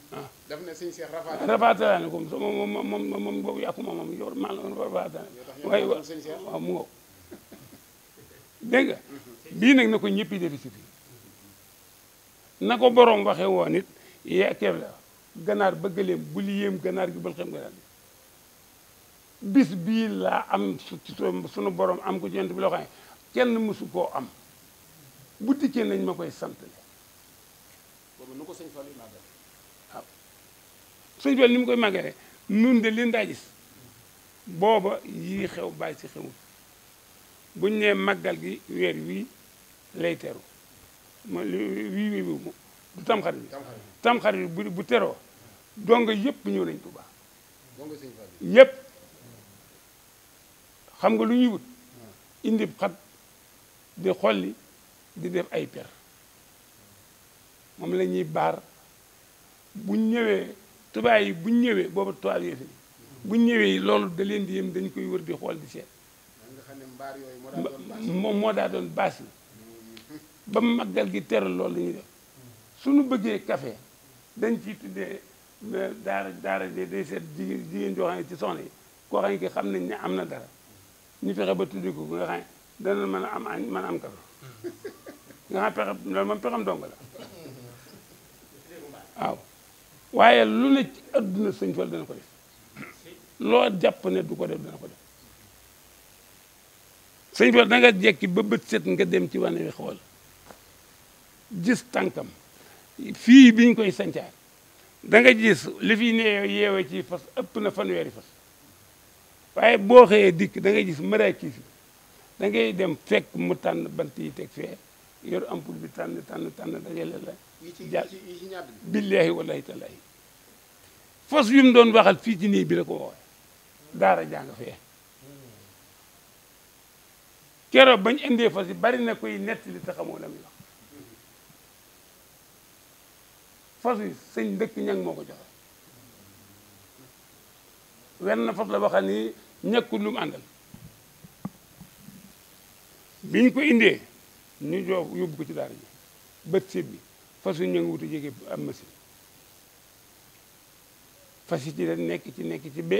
daf ne sëñ Cheikh rafaatale ko moom boobu yàqu moom yor maa rafaatale waaye waaw mu ngo dégg nga bii nag na ko ñëpp defi si fii na ko borom waxee woon nit yee keef la ganaar ba gëleem bu li yéem ganaar gi bal xam ganaar bi bis bii laa am ci sunu borom am ko ci yent bi loo xam ne kenn mësu koo am bu dikkee nañ ma koy santale boobu nu ko sëñ Fall yi màggale waaw sëñ Fall ni mu koy màggale nun de leen daa gis booba yii xew bàyyi si xewul buñ nee màggal gi weer wii lay teru wii mu du tamxarit bi tamxarit bi bu teroo donga yëpp ñëw nañ Tuubaa donga sëñ Fall yëpp xam nga lu ñuy wut indi xat di xolli di def ay per moom la ñuy baar buñ ñëwee tubaab yi buñ ñëwee booba tubaab yi fi buñ ñëwee loolu da leen di yëm dañ koy wër di xool di seet nga xam ne mbaar yooyu moom moo daa doon baas yi ba màggal gi teral loolu la ñuy def suñu bëggee café dañ ciy tuddee daara day seet jigéen joo xam ne ci soxna yi koo xam ne xam nañ ne am na dara ñu fexe ba tuddi ko nga xam ne dana mën a am añ mën a am café nga xam pexe loolu moom pexam dong la waaw waaye lu ne ci adduna sëñ Fall dana ko def loo jàpp ne du ko def dana ko def sëñ Fall da nga jekki ba bët set nga dem ci wane wi xool gis tànkam fii bi ñu koy sancaar da nga gis li fi ne yeewe ci fas ëpp na fanweeri fas waaye boo xëyee dikk da ngay gis maraakis yi da ngay dem fekk mu tànn bant yi teg fee yor ampul bi tànn dajale la jàll billaahi wallahi tallaahi fas yu mu doon waxal fii ci nii bi la ko waxee daara jàng fee keroog bañ indee fas yi bari na koy nettali te xamoo la muy wax fas yi sëñ dëkk ñang moo ko joxe wenn fas la waxal ni ñàkkul lu mu àndal biñ ko indee ñu jox yóbbu ko ci daara ji bët séb bi fas yi ñu ngi wuti jege am machine fas yi ci da nekk ci ba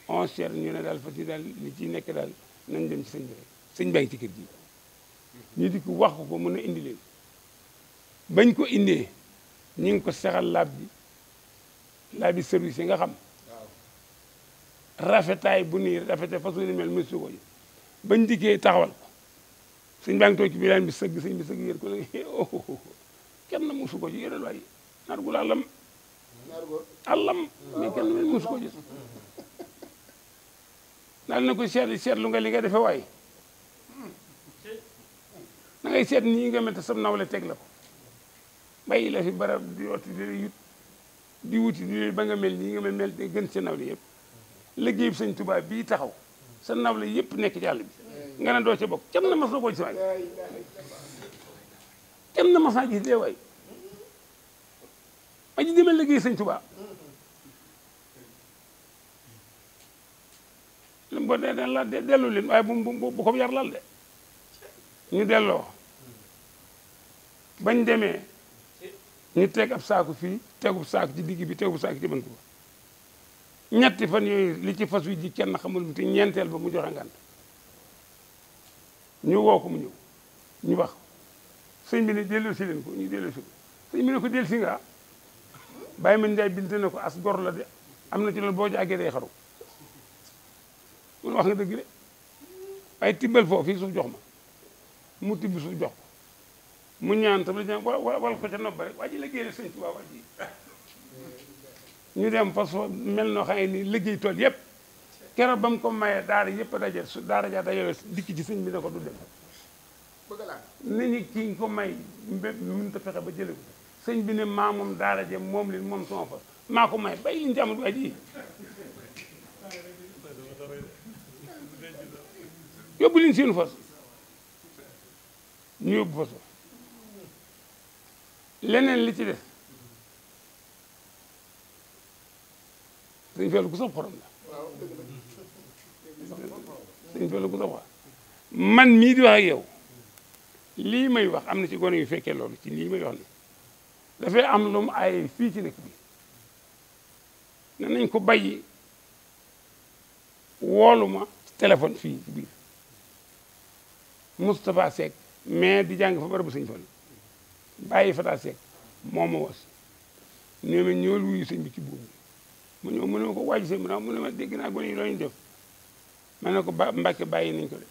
11 heures ñu ne daal fas yi daal li ci nekk daal nañ dem ci sëñ bi rek sëñ baa ngi ci kër gi ñu di ko wax ko mën a indi leen bañ ko indee ñu ngi ko sexal laab bi service yi nga xam rafetaay bu nii rafetaay façon ni mel mësu ko ji bañ dikkee taxawal ko sëñ baa ngi toog ci biir bi sëgg sëñ bi sëgg yër ko ne kenn mësu ko ji yëral waay naar gu la allam mais kenn mësu ko ji daal na ko seetlu nga li nga defe waay da ngay seet nii nga mel te sam nawle teg la ko bàyyi la fi barab di woti di wuti di ba nga mel nii nga mel te gën sa nawle yëpp liggéey bi sëñ Tuubaa bii taxaw sa nawle yëpp nekk ci àll bi nga ne doo ca bokk cam na mas na koo ci waay cam na mas naa gis dee waay ma ji demee liggéey sëñ Tuubaa boo dee den la dellu leen waaye bu ko yar lal de ñu delloo bañ demee ñu teg ab saaku fii tegub saaku ci digg bi tegub saaku ci bantu ba ñetti fan yooyu li ci fas wi ji kenn xamul mu te ñeenteel ba mu joxe ngant ñu woo ko mu ñëw ñu wax sëñ bi ne delloo si leen ko ñu delloo si ko sëñ bi ne ko del si nga bàyyi man Njaay bint na ko as gor la de am na ci loolu boo jàggee day xaru mun wax nga dëgg de waaye tibbal foofu fii suuf jox ma mu tibb suuf jox ko mu ñaan tam la ñaan wal ko ca nopp rek waa ji liggéey sëñ Tuubaa waa ji ñu dem fas mel noo xam ne ni liggéey tool yëpp keroog ba mu ko mayee daara yëpp a daje su daara ja dajale dikk ci sëñ bi ne ko du dem nit ñi ki nga ko may mënut a fexe ba jële ko sëñ bi ne maa moom daara ja moom leen moom sama fas maa ko may bay liñ ci amul waa ji yóbbu leen seenu fas ñu yóbbu fas leneen li ci def sëñ Fallu ku sax xorom la sëñ Fallu ku sax xorom man mii di wax ak yow lii may wax am na ci gone yu fekkee loolu ci lii may wax ni dafay am lu mu ay fii ci nekk bi ne nañ ko bàyyi woolu ma téléphone fii ci biir Moustapha Seck mais di jàng fa barabu sëñ Fallu bàyyi Fata Seck moo ma was nee ma ñëwal wuyu sëñ bi ci buum mu ñëw mu ne ma ko waaj sëñ bi mu ne ma dégg naa gone yi looñu def ma ne ko Mbàkke bàyyi nañ ko de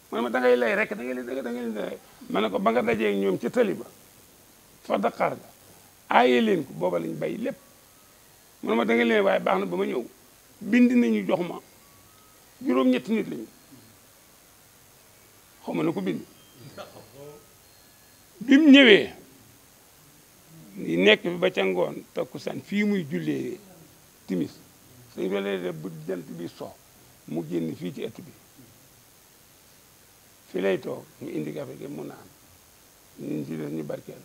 mu ne ma da ngay lay rek da ngay lay ma ne ko ba nga dajee ñoom ca tali ba fa Dakar ga aaye leen ko booba lañ bàyyi lépp mu ne ma da ngay leen waaye baax na ba ma ñëw bind nañu jox ma juróom-ñetti nit lañu xaw ma na ko bind bi mu ñëwee nekk bi ba ca ngoon takkusaan fii muy jullee timis suñ ko lee bu jant bi so mu génn fii ci ëtt bi fii lay toog ñu indi café gi mu naan ñun ci des ñu barkeel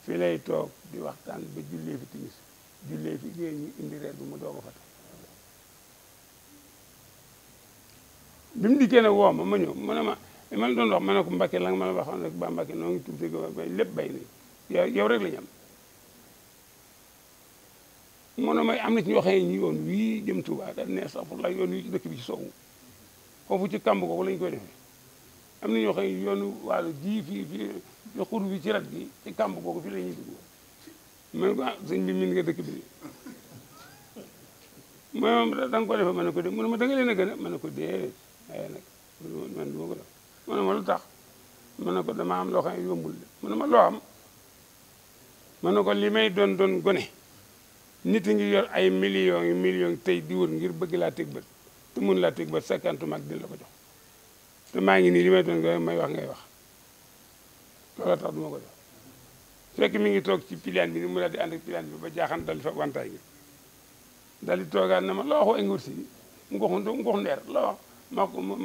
fii lay toog di waxtaan ba jullee fi timis jullee fi géej ñu indi reer bi mu doog a fata bi mu dikkee nag woo ma ma ñëw mu ne ma man doon wax ma ne ko Mbàkke la nga ma la waxoon rek ba Mbàkke noo ngi tuub si bay lépp bay ni yow rek la ñu am mu ne may am na ci ñoo xam ne ñu yoon wii jëm Tuubaa daal ne sax pour la yoon wii ci dëkk bi ci soowu foofu ci kàmb googu lañ koy defee am na ñoo xam ne yoonu wàllu ji fii xur bi ci rat gi ci kàmb googu fii la ñuy dugg ma ne ko ah sëñ bi min nga dëkk bi moom da nga ko defee ma ne ko dé mu ne ma da nga leen a gën a ma ne ko dee waaye nag man du ma ko def mu ne ma lu tax ma ne ko dama am loo xam ne yombul de mu ne ma loo am ma ne ko li may doon gone nit a ngi yor ay millions tey di wër ngir bëgg laa teg bët te mun laa teg bët sakkantuma ak dina la ko jox te maa ngi nii li may doon gone may wax ngay wax loolu tax du ma ko def fekk mi ngi toog ci pilaan bi ni mu daal di ànd ak pilaan bi ba jaaxan dal di fa wantaay gi dal di toogaat na ma loo wax ay nguur si ngox ndeer loo wax ma ko ma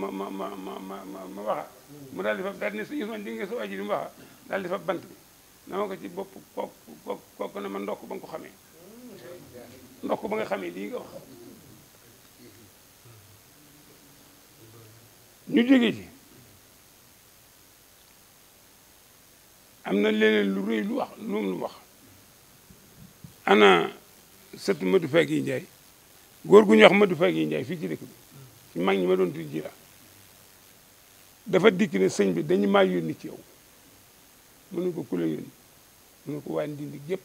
waxa mu daal di fa daal ne suñu soñ di nga sa waji di mu waxa daal di fa bant bi dama ko ci bopp kooku ne ma ndokk ba nga ko xamee ndokk ba nga xamee lii nga wax ñu jógee ci am na leneen lu rëy lu wax lu wax ana sëtu Madou Fagi Ndiaye góor gu ñu wax Madou Fagi Ndiaye fii ci dëkk bi ci mag ñi ma doon tudd ji dafa dikk ne sëñ bi dañu maa yónni ci yow mu ne ko ku la yónni mu ne ko waa Ndindi gépp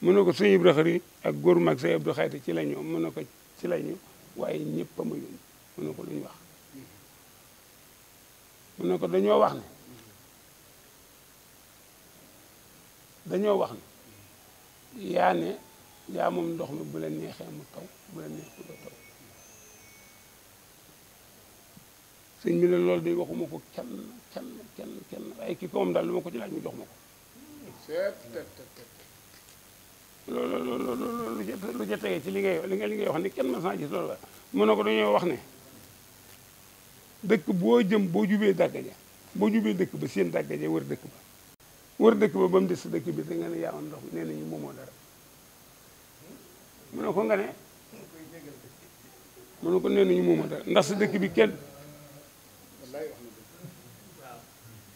mu ne ko sëñ Ibra Xari ak góor mag say Abdou Xayte ci la ñoom mu ne ko ci la ñu waaye ñëpp a ma yónni mu ne ko lu ñu wax mu ne ko dañoo wax ne yaa moom ndox mi bu la neexee mu taw bu la neexee du taw sëñ bi ne loolu day waxuma ko kenn waaye kii ko moom daal lu ma ko ci laaj mu jox ma ko lu ca tege ci li ngay wax ni kenn mën naa gis loolu la mu ne ko dañoo wax ne dëkk boo jëm boo jubee dàgga ja boo jubee dëkk ba seen dàgga ja wër dëkk ba ba mu des dëkk bi da nga ne yaa am ndox mi nee nañu moomoo dara mu ne ko nga ne mu ne ko nee nañu moomoo dara ndax sa dëkk bi kenn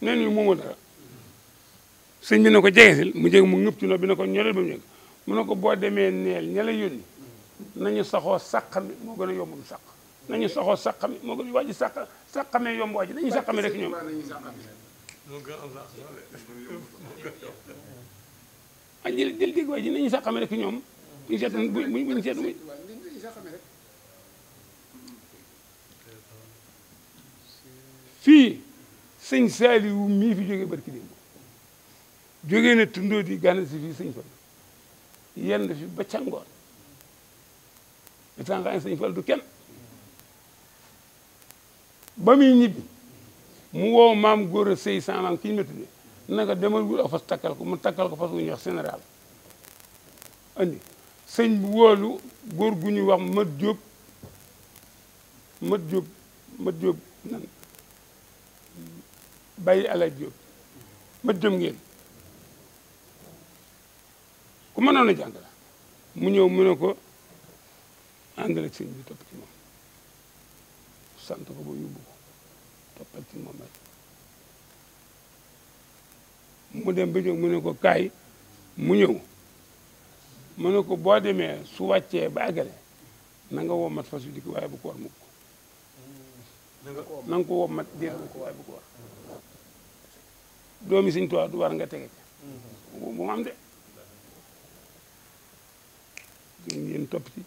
nee nañu moomoo dara sëñ bi ne ko jegesil mu jege mu ngëp ci no bi ne ko ñoreel ba mu ñëg mu ne ko boo demee neel ña la yónni nañu saxoo sàqami moo gën a yombum sàq nañu saxoo sàqami moo gën a waa ji sàqamee yomb waa ji nañu sàqami rek ñoom ah jël dégg waa ji nañu sàqami rek ñoom buñu seet buñu seet muy fii sëñ Saaliwu mii fi jógee barki démb jógee na tundoo di gànna si fii sëñ Fall yenn fi ba ca ngoon étant nga sëñ Fall du kenn ba muy ñibbi mu woo maam góor a sëy sa maam ki ñu ma tuddee naka demal wul a fas takkal ko mu takkal ko fas wu ñuy wax général andi sëñ bu woolu góor gu ñuy wax mat jóob nan bàyyi ala jóob mat jóob ngeen ku mënoon a jàng la mu ñëw mu ne ko àndal ak sëñ bi topp ci moom sant ko ba yóbbu ko toppal ci moom rek mu dem ba jóg mu ne ko kaay mu ñëw mu ne ko boo demee su wàccee ba àggale na nga woo mat fas yu dikk waaye bu ko war mukk na nga ko woo mat déet ko waaye bu ko war doomi sëñ Tuubaa du war nga tege ca bu mu am de ngeen topp ci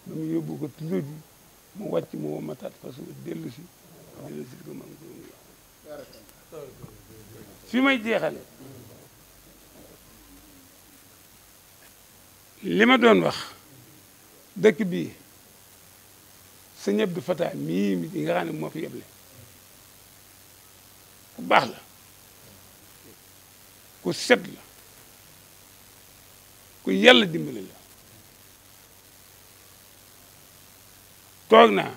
ba mu yóbbu ko tuddoo ji mu wàcc mu woo mataat fas dellu si ko man ko fi may jeexale li ma doon wax dëkk bii sëñ Abdou Fatah mii mi nga xam ne moo fi yeble ku baax la ku set la ku yàlla dimbali la toog naa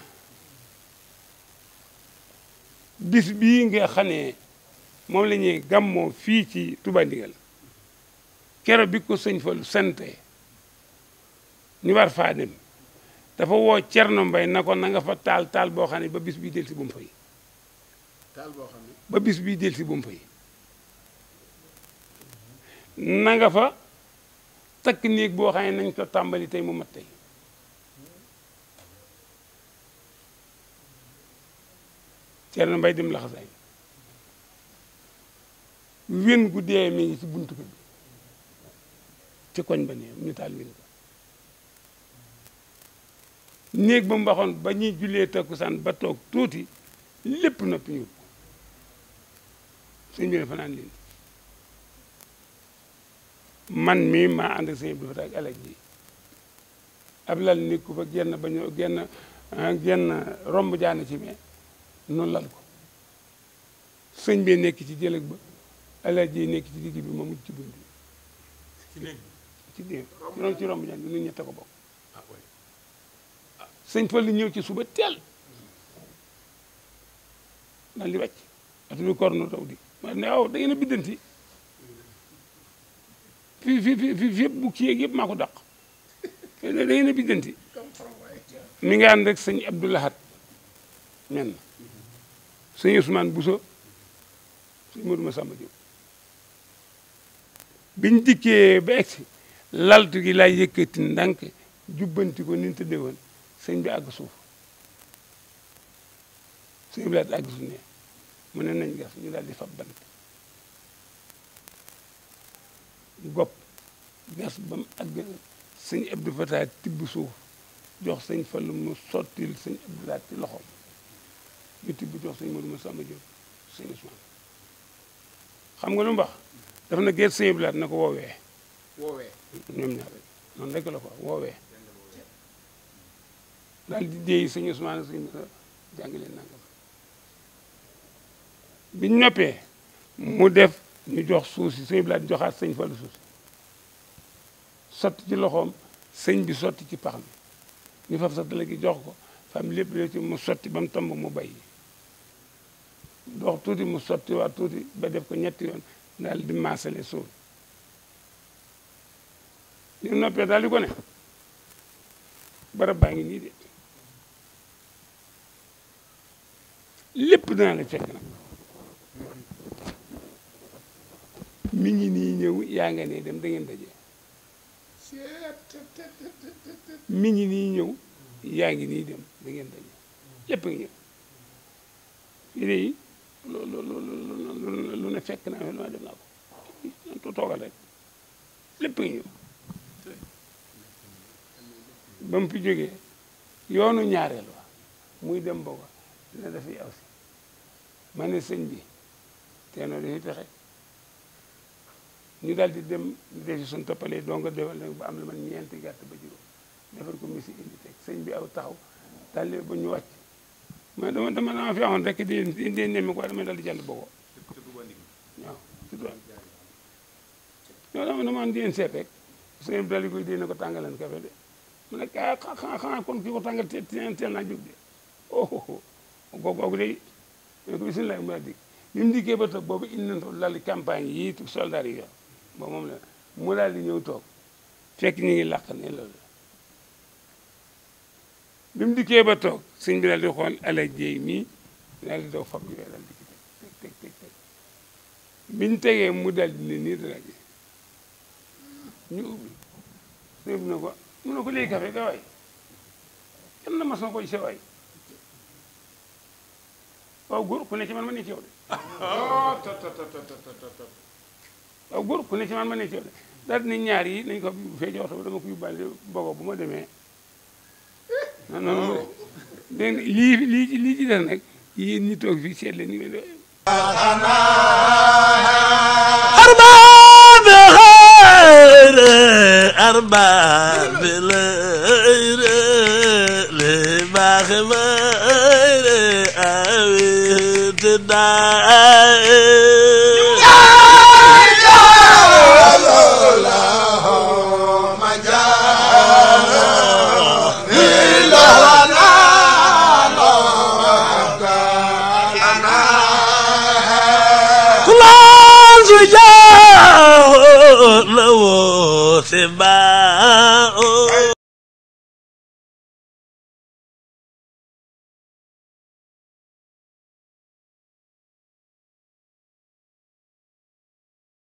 bis bii nga xam ne moom la ñuy gàmmoo fii ci Touba Ndigal kero bi ko sëñ Fallu sante ñu war faa dem dafa woo Cerno Mbay na ko na nga fa taal boo xam ne ba bis bii del si bu mu fay taal boo xam ne ba bis bii del si bu mu fay na nga fa takk néeg boo xam ne nañ ko tàmbali tey mu mat tey Cerno Mbay dem laxasaay wen gu dee mi ngi ci buntu ko bi ci koñ ba ne ñu taal wen ko néeg ba mu waxoon ba ñuy jullee takkusaan ba toog tuuti lépp noppi ñu sëñ bi ne fanaan leen man mii maa ànd ak sëñ bi fa ak alaj ji ab lal nekku fa genn ba ñoo genn romb jaana ci mais noonu lal ko sëñ bi nekk ci jëlëg ba alaj ji nekk ci digg bi moom mujj ci bunt bi ci romb jaan bi nu ñette ko bokk sëñ Fallu ñëw ci suba teel daal di wàcc atulu korno taw di ma ne waaw da ngeen a biddanti fi bu kii yeeg yëpp maa ko dàq da ngeen a biddanti mi ngi ànd rek sëñ Abdou Lahad men sëñ Ousmane Bousso sëñ Modou Massamba Diop biñ dikkee ba egsi laltu gi laay yëkkati ndànk jubbanti ko ni ñu tëddee woon sëñ bi àgg suuf sëñ bi àgg suuf ne mu ne nañ gas ñu daal di fab bant gopp gas ba mu àgg sëñ Abdou Fatah tibb suuf jox sëñ Fallu mu sottil sëñ Abdou Lahad ci loxoom ñu tibb jox sëñ Modou Massamba Diop sëñ Ousmane xam nga lu mu wax daf na geet sëñ Abdou Lahad na ko woowee ñoom ñaar rek noonu rek la ko woowee daal di déey sëñ Ousmane sëñ jàng leen nangam biñ noppee mu def ñu jox suuf si sëñ Abdou Lahad joxaat sëñ Fallu suuf si sotti ci loxoom sëñ bi sotti ci pax mi ñu fab satala gi jox ko fam lépp lépp ci mu sotti ba mu tomb mu bay dox tuuti mu sotti waa tuuti ba def ko ñetti yoon daal di maasale suul ñu noppee daal di ko ne barab baa ngi nii de lépp dana la fekk nag mi ngi nii ñëw yaa nga ne dem da ngeen daje mi ngi nii ñëw yaa ngi nii dem da ngeen daje lépp ngi ñëw fii de lu ne fekk naa lu ma def naa ko toogal rek lépp ngi ñëw ba mu fi jógee yoonu ñaareel wa muy dem booba dina dafay aw si ma ne sëñ bi teenoo dafi pexe ñu daal di dem di defi suñ toppalee donc defal nag ba am lu man ñeenti gàtt ba juróom defal ko misi indi teg sëñ bi aw taxaw daal di ba ñu wàcc ma dama fi waxoon rek di nemmi ko damay daal di jàll bogo waaw surtout yow dama am di leen seet rek sëñ bi daal di koy dina ko tàngaleen café de mu ne xanaa kon kii ko tàngal teel naa jóg de googu de mais ko bisimilah mu daal di bi mu dikkee ba toog boobu indi nañu lal campagne yi soldat yi yor boobu moom la mu daal di ñëw toog fekk ñu ngi làq ne loolu bi mu dikkee ba toog sëñ bi daal di xool ala jéy mii daal di daw fab yooyu daal di teg bi ñu tegee mu daal di ne nii dara ji ñu ubbi sëñ bi ne ko mu ne ko léegi café ga waay kenn na mas na koy sewaay waaw góor ku ne ci man ma ne ci yow de waaw góor ku ne ci man ma ne ci yow de daal ni ñaar yi nañ ko fee jox ba dama ko yóbbaale bogo bu ma demee non dégg nga lii ci des nag yéen ñi toog fii seet leen ni ngeen أرباب بالغير لباخ غير أبي تدعي لو سباء